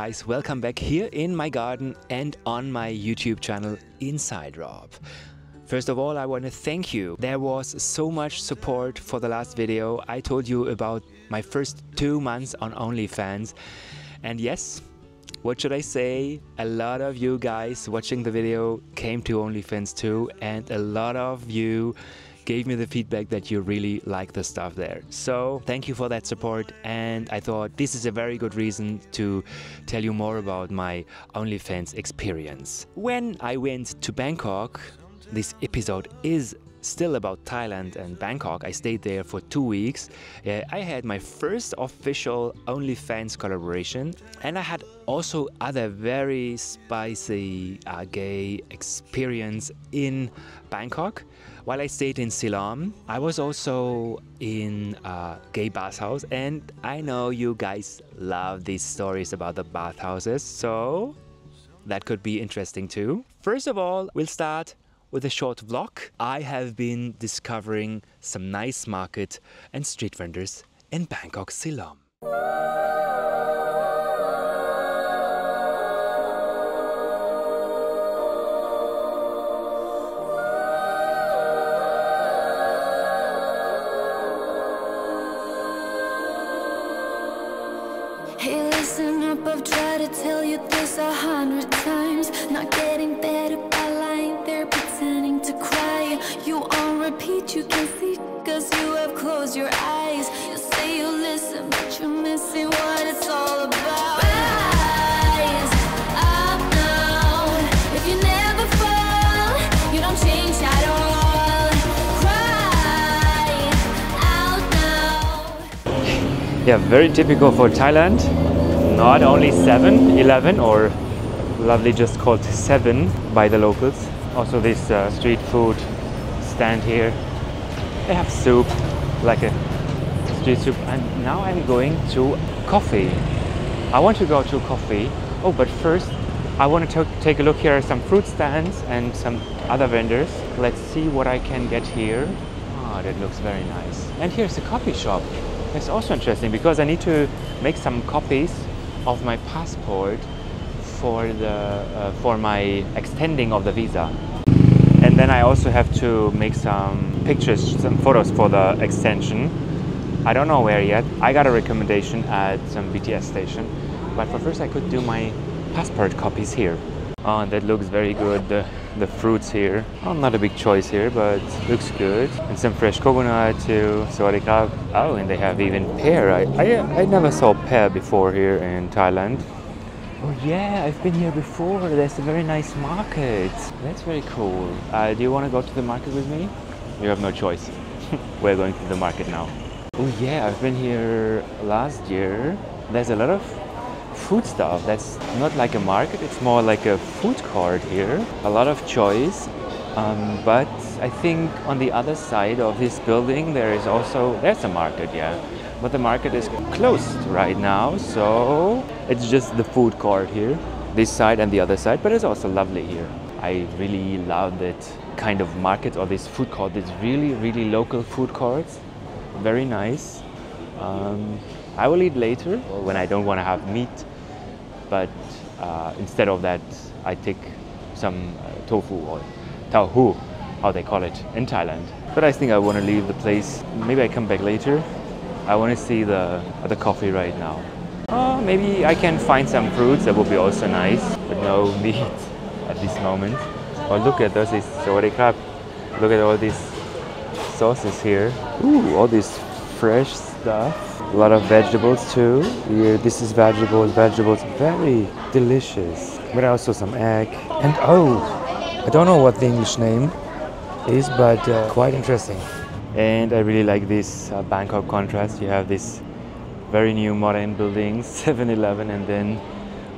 guys, welcome back here in my garden and on my YouTube channel Inside Rob. First of all, I want to thank you. There was so much support for the last video. I told you about my first 2 months on Onlyfans, and yes, what should I say? A lot of you guys watching the video came to Onlyfans too, and a lot of you gave me the feedback that you really like the stuff there. So thank you for that support, and I thought this is a very good reason to tell you more about my Onlyfans experience. When I went to Bangkok, this episode is still about Thailand and Bangkok. I stayed there for 2 weeks. I had my first official Onlyfans collaboration, and I had also other very spicy gay experience in Bangkok. While I stayed in Silom, I was also in a gay bathhouse, and I know you guys love these stories about the bathhouses, so that could be interesting too. First of all, we'll start with a short vlog. I have been discovering some nice market and street vendors in Bangkok, Silom. Hey, listen up, I've tried to tell you this 100 times. Not getting better by lying there pretending to cry. You on repeat, you can see, cause you have closed your eyes. You say you listen, but you're missing what it's all about. Rise up now. If you never fall, you don't change at all. Cry out now. Yeah, very typical for Thailand. Not only 7-Eleven, or lovely just called 7 by the locals. Also this street food stand here. They have soup, like a street soup. And now I'm going to coffee. I want to go to coffee. Oh, but first I want to take a look. Here are some fruit stands and some other vendors. Let's see what I can get here. Oh, that looks very nice. And here's a coffee shop. It's also interesting because I need to make some copies of my passport for my extending of the visa, and then I also have to make some pictures, some photos for the extension. I don't know where yet. I got a recommendation at some BTS station, but for first I could do my passport copies here. Oh, and that looks very good. The fruits here. Oh, not a big choice here, but looks good. And some fresh coconut too. Sawadee krap. Oh, and they have even pear. I never saw pear before here in Thailand. Oh yeah, I've been here before. There's a very nice market. That's very cool. Do you want to go to the market with me? You have no choice. We're going to the market now. Oh yeah, I've been here last year. There's a lot of food stuff. That's not like a market, it's more like a food court here. A lot of choice, but I think on the other side of this building there's a market, yeah, but the market is closed right now, so it's just the food court here, this side and the other side. But it's also lovely here. I really love that kind of market, or this food court. It's really local food courts, very nice. I will eat later when I don't want to have meat, but instead of that I take some tofu or tauhu, how they call it in Thailand. But I think I want to leave the place. Maybe I come back later. I want to see the coffee right now. Oh, maybe I can find some fruits. That would be also nice, but no meat at this moment. Oh, look at those, sawadee krap. Look at all these sauces here. Ooh, all this fresh stuff. A lot of vegetables too. Here, this is vegetables, very delicious. But also some egg. And oh, I don't know what the English name is, but quite interesting. And I really like this Bangkok contrast. You have this very new modern buildings, 7-Eleven, and then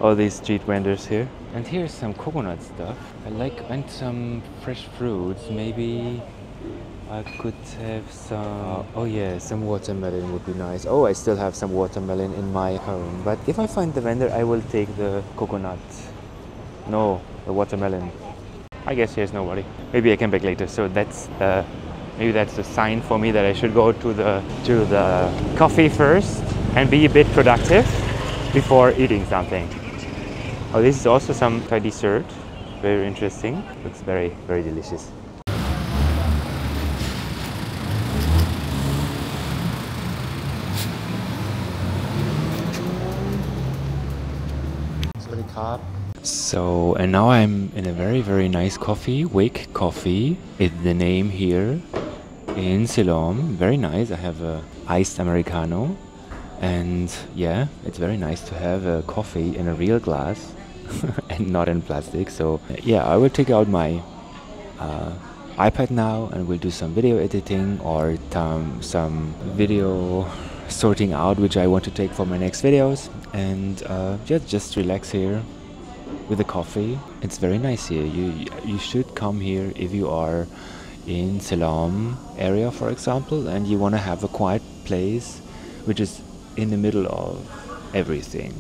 all these street vendors here. And here's some coconut stuff. And some fresh fruits. Maybe I could have some, oh yeah, some watermelon would be nice. Oh, I still have some watermelon in my home. But if I find the vendor, I will take the coconut. No, the watermelon. I guess here's nobody. Maybe I come back later. So that's maybe that's a sign for me that I should go to the coffee first and be a bit productive before eating something. Oh, this is also some Thai dessert. Very interesting. Looks very, very delicious. So, and now I'm in a very, very nice coffee, Wake Coffee is the name here in Silom. Very nice. I have a iced Americano. And yeah, it's very nice to have a coffee in a real glass and not in plastic. So yeah, I will take out my iPad now and we'll do some video editing or some video sorting out which I want to take for my next videos, and just relax here with a coffee. It's very nice here. You should come here if you are in Silom area, for example, and you want to have a quiet place which is in the middle of everything.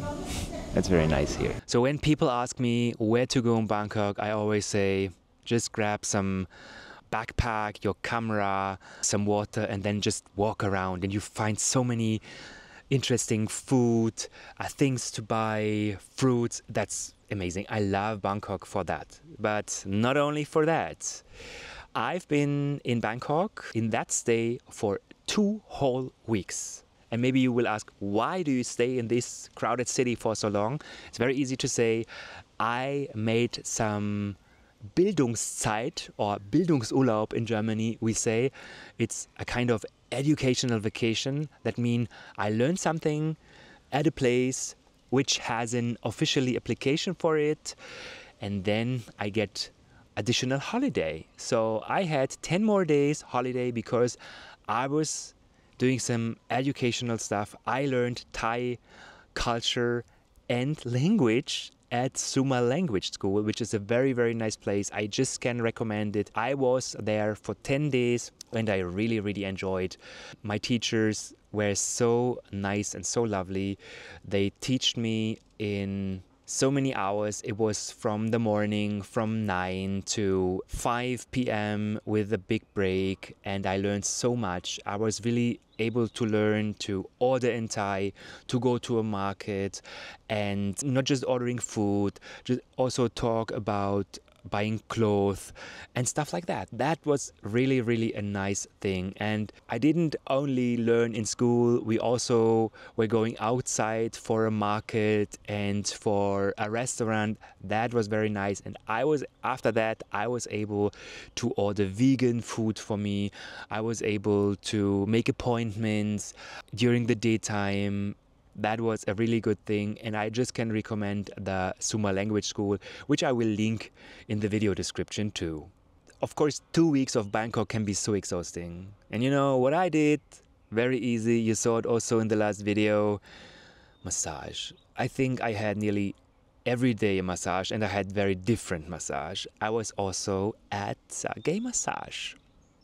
That's very nice here. So when people ask me where to go in Bangkok, I always say just grab some backpack, your camera, some water, and then just walk around, and you find so many interesting food, things to buy, fruits. That's amazing. I love Bangkok for that. But not only for that. I've been in Bangkok in that stay for 2 whole weeks. And maybe you will ask, why do you stay in this crowded city for so long? It's very easy to say. I made some Bildungszeit, or Bildungsurlaub in Germany, we say. It's a kind of educational vacation. That means I learned something at a place which has an officially application for it, and then I get additional holiday. So I had 10 more days holiday because I was doing some educational stuff. I learned Thai culture and language at Suma Language School, which is a very, very nice place. I just can recommend it. I was there for 10 days and I really, really enjoyed. My teachers were so nice and so lovely. They taught me in so many hours. It was from the morning, from 9 to 5 p.m. with a big break, and I learned so much. I was really able to learn to order in Thai, to go to a market, and not just ordering food, just also talk about buying clothes and stuff like that. That was really, really a nice thing. And I didn't only learn in school, we also were going outside for a market and for a restaurant. That was very nice. And after that I was able to order vegan food for me. I was able to make appointments during the daytime. That was a really good thing, and I just can recommend the Suma Language School, which I will link in the video description too. Of course, 2 weeks of Bangkok can be so exhausting. And you know what I did? Very easy. You saw it also in the last video. Massage. I think I had nearly every day a massage, and I had very different massage. I was also at a gay massage.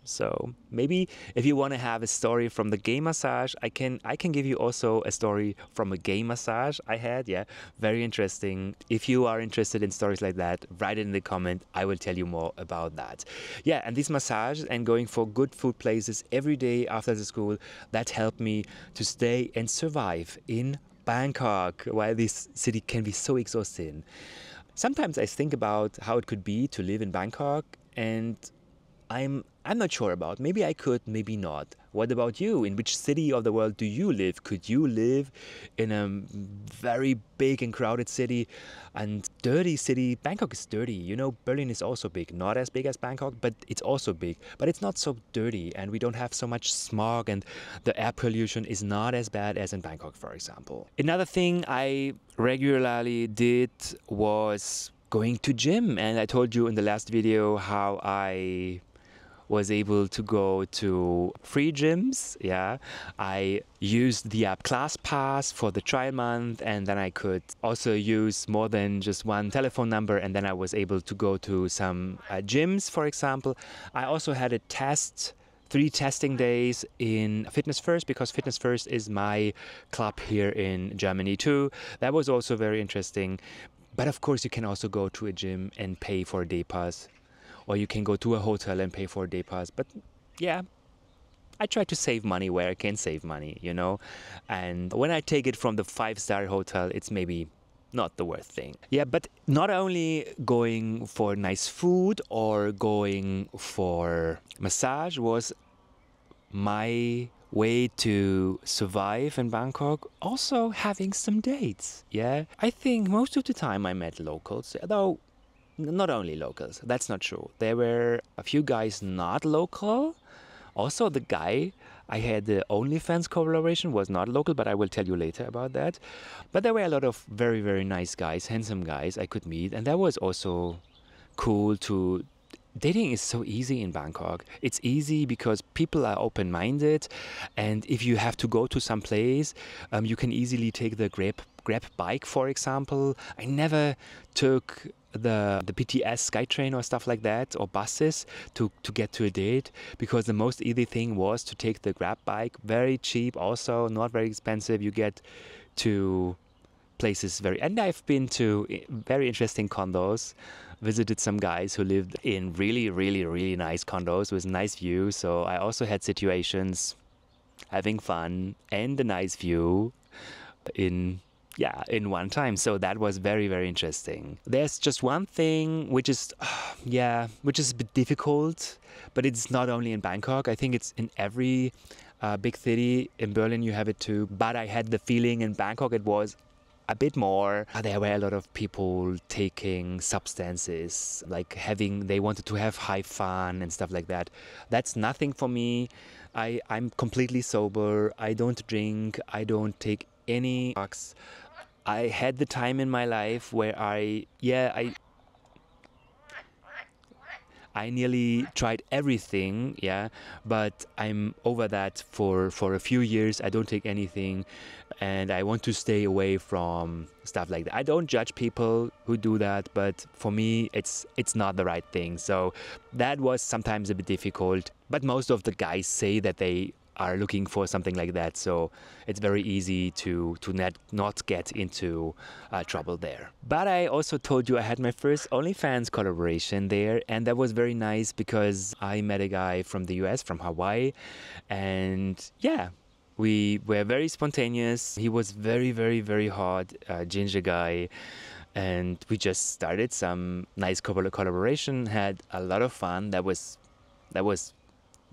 So maybe if you want to have a story from the gay massage, I can give you also a story from a gay massage I had. Yeah, very interesting. If you are interested in stories like that, write it in the comment. I will tell you more about that. Yeah, and this massage and going for good food places every day after the school, that helped me to stay and survive in Bangkok, while this city can be so exhausting. Sometimes I think about how it could be to live in Bangkok, and I'm not sure about. Maybe I could, maybe not. What about you? In which city of the world do you live? Could you live in a very big and crowded city and dirty city? Bangkok is dirty. You know, Berlin is also big. Not as big as Bangkok, but it's also big. But it's not so dirty, and we don't have so much smog, and the air pollution is not as bad as in Bangkok, for example. Another thing I regularly did was going to gym, and I told you in the last video how I was able to go to free gyms. Yeah, I used the app ClassPass for the trial month, and then I could also use more than just one telephone number, and then I was able to go to some gyms, for example. I also had a test, 3 testing days in Fitness First, because Fitness First is my club here in Germany too. That was also very interesting. But of course you can also go to a gym and pay for a day pass, or you can go to a hotel and pay for a day pass. But yeah, I try to save money where I can save money, you know. And when I take it from the 5-star hotel, it's maybe not the worst thing. Yeah, but not only going for nice food or going for massage was my way to survive in Bangkok, also having some dates. Yeah, I think most of the time I met locals, though not only locals, that's not true. There were a few guys not local. Also, the guy I had the Onlyfans collaboration was not local, but I will tell you later about that. But there were a lot of very, very nice guys, handsome guys I could meet, and that was also cool to. Dating is so easy in Bangkok. It's easy because people are open-minded, and if you have to go to some place, you can easily take the Grab bike, for example. I never took the BTS SkyTrain or stuff like that, or buses to get to a date, because the most easy thing was to take the Grab bike. Very cheap, also not very expensive. You get to places and I've been to very interesting condos, visited some guys who lived in really, really, really nice condos with nice views. So I also had situations having fun and a nice view in one time. So that was very, very interesting. There's just one thing which is which is a bit difficult, but it's not only in Bangkok. I think it's in every big city. In Berlin you have it too, but I had the feeling in Bangkok it was a bit more. There were a lot of people taking substances, they wanted to have high fun and stuff like that. That's nothing for me. I'm completely sober. I don't drink. I don't take any drugs. I had the time in my life where I nearly tried everything, but I'm over that for a few years. I don't take anything, and I want to stay away from stuff like that. I don't judge people who do that, but for me, it's not the right thing. So that was sometimes a bit difficult, but most of the guys say that they are looking for something like that, so it's very easy to not get into trouble there. But I also told you I had my first OnlyFans collaboration there, and that was very nice because I met a guy from the US, from Hawaii, and we were very spontaneous. He was very, very, very hot, ginger guy, and we just started some nice collaboration, had a lot of fun. That was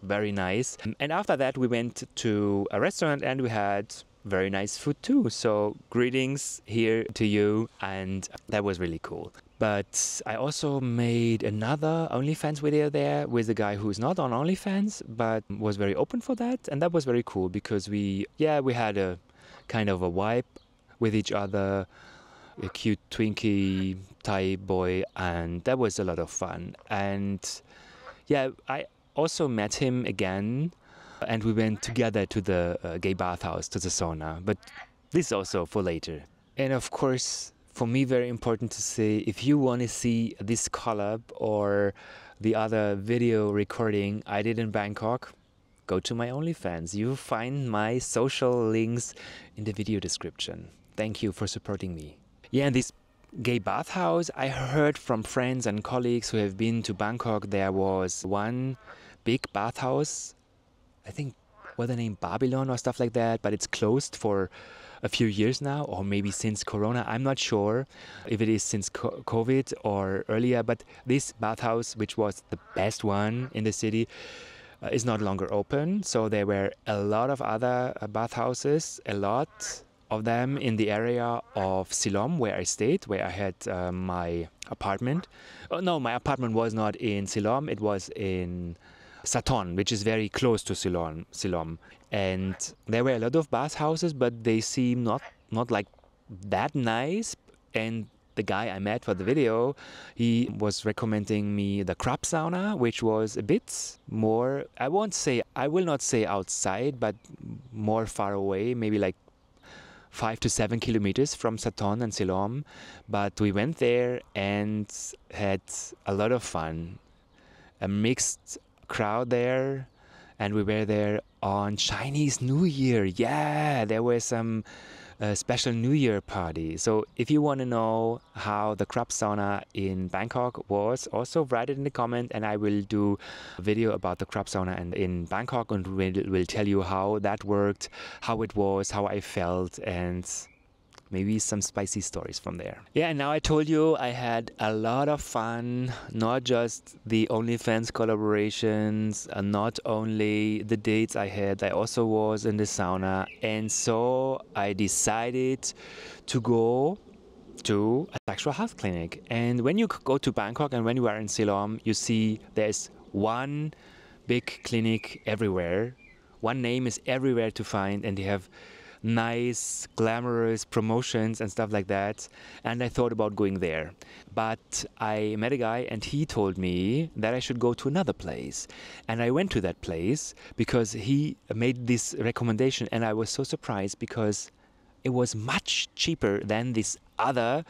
very nice. And after that we went to a restaurant and we had very nice food too. So greetings here to you, and that was really cool. But I also made another OnlyFans video there with a guy who's not on OnlyFans but was very open for that, and that was very cool because we had a kind of a vibe with each other, a cute Twinkie Thai boy, and that was a lot of fun. And I also met him again, and we went together to the gay bathhouse, to the sauna, but this is also for later. And of course, for me, very important to say, if you want to see this collab or the other video recording I did in Bangkok, go to my OnlyFans. You find my social links in the video description. Thank you for supporting me. And this gay bathhouse, I heard from friends and colleagues who have been to Bangkok, there was one big bathhouse, I think what the name, Babylon or stuff like that, but it's closed for a few years now, or maybe since Corona. I'm not sure if it is since COVID or earlier, but this bathhouse, which was the best one in the city, is not longer open. So there were a lot of other bathhouses, a lot of them in the area of Silom, where I stayed, where I had my apartment. Oh no, my apartment was not in Silom, it was in Sathon, which is very close to Silom. And there were a lot of bathhouses, but they seem not like that nice. And the guy I met for the video, he was recommending me the crab sauna, which was a bit more, I will not say outside, but more far away, maybe like 5 to 7 kilometers from Sathon and Silom. But we went there and had a lot of fun. A mixed crowd there, and we were there on Chinese New Year. There were some special New Year party. So if you want to know how the crab sauna in Bangkok was, also write it in the comment, and I will do a video about the crab sauna in Bangkok, and will tell you how that worked, how it was, how I felt, and maybe some spicy stories from there. Yeah, and now I told you I had a lot of fun, not just the OnlyFans collaborations, not only the dates I had, I also was in the sauna. And so I decided to go to a sexual health clinic. And when you go to Bangkok and when you are in Silom, you see there's one big clinic everywhere. One name is everywhere to find, and they have nice, glamorous promotions and stuff like that. And I thought about going there. But I met a guy and he told me that I should go to another place. And I went to that place because he made this recommendation, and I was so surprised because it was much cheaper than this other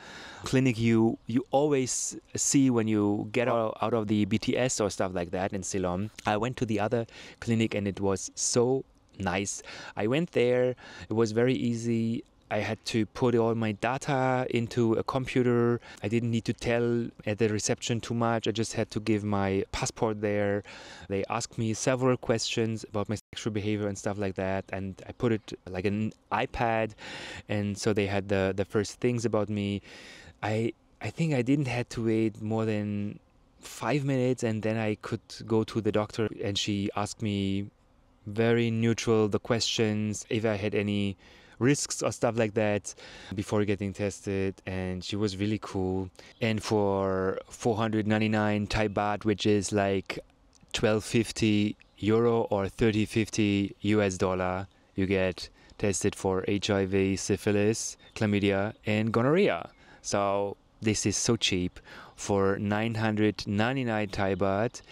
clinic you always see when you get out of the BTS or stuff like that in Silom. I went to the other clinic and it was so nice. I went there, it was very easy. I had to put all my data into a computer. I didn't need to tell at the reception too much. I just had to give my passport there. They asked me several questions about my sexual behavior and stuff like that. And I put it like an iPad. And so they had the first things about me. I think I didn't have to wait more than 5 minutes, and then I could go to the doctor, and she asked me very neutral the questions, if I had any risks or stuff like that before getting tested. And she was really cool. And for 499 Thai baht, which is like 1250 euro or 3050 US dollar, you get tested for HIV, syphilis, chlamydia and gonorrhea. So this is so cheap. For 999 Thai baht,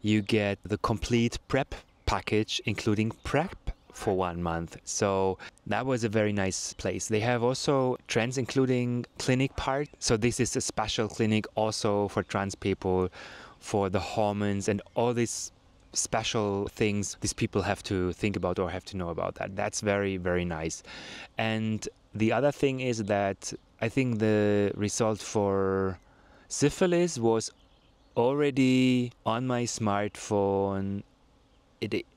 you get the complete PrEP package, including PrEP for 1 month. So that was a very nice place. They have also trans including clinic part. So this is a special clinic also for trans people, for the hormones and all these special things these people have to think about or have to know about that. That's very, very nice. And the other thing is that I think the result for syphilis was already on my smartphone.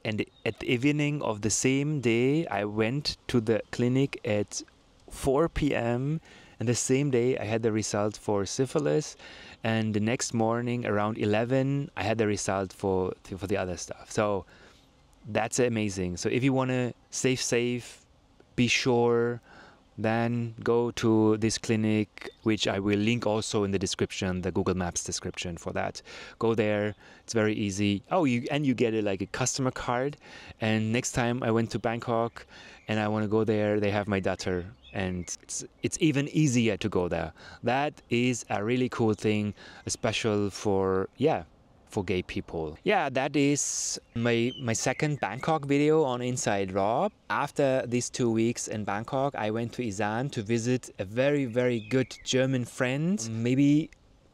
And at the evening of the same day, I went to the clinic at 4 p.m. And the same day, I had the result for syphilis. And the next morning, around 11, I had the result for the other stuff. So that's amazing. So if you want to stay safe, be sure, then go to this clinic, which I will link also in the description, the Google Maps description for that. Go there, it's very easy. Oh, you get like a customer card. And next time I went to Bangkok and I want to go there, they have my data, and it's even easier to go there. That is a really cool thing, especially for gay people. Yeah, that is my second Bangkok video on Inside Raw. After these 2 weeks in Bangkok, I went to Isan to visit a very, very good German friend. Maybe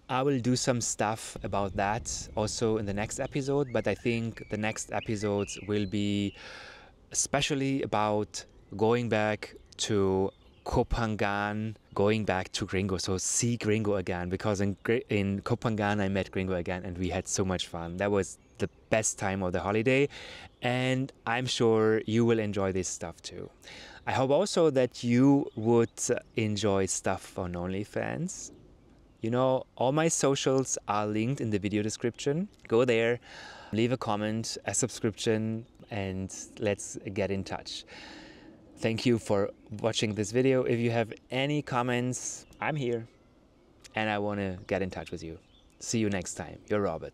I will do some stuff about that also in the next episode, but I think the next episodes will be especially about going back to Koh Phangan, going back to Gringo, so see Gringo again, because in Koh Phangan I met Gringo again and we had so much fun. That was the best time of the holiday, and I'm sure you will enjoy this stuff too. I hope also that you would enjoy stuff on OnlyFans. You know, all my socials are linked in the video description. Go there, leave a comment, a subscription, and let's get in touch. Thank you for watching this video. If you have any comments, I'm here and I want to get in touch with you. See you next time. Your Robert.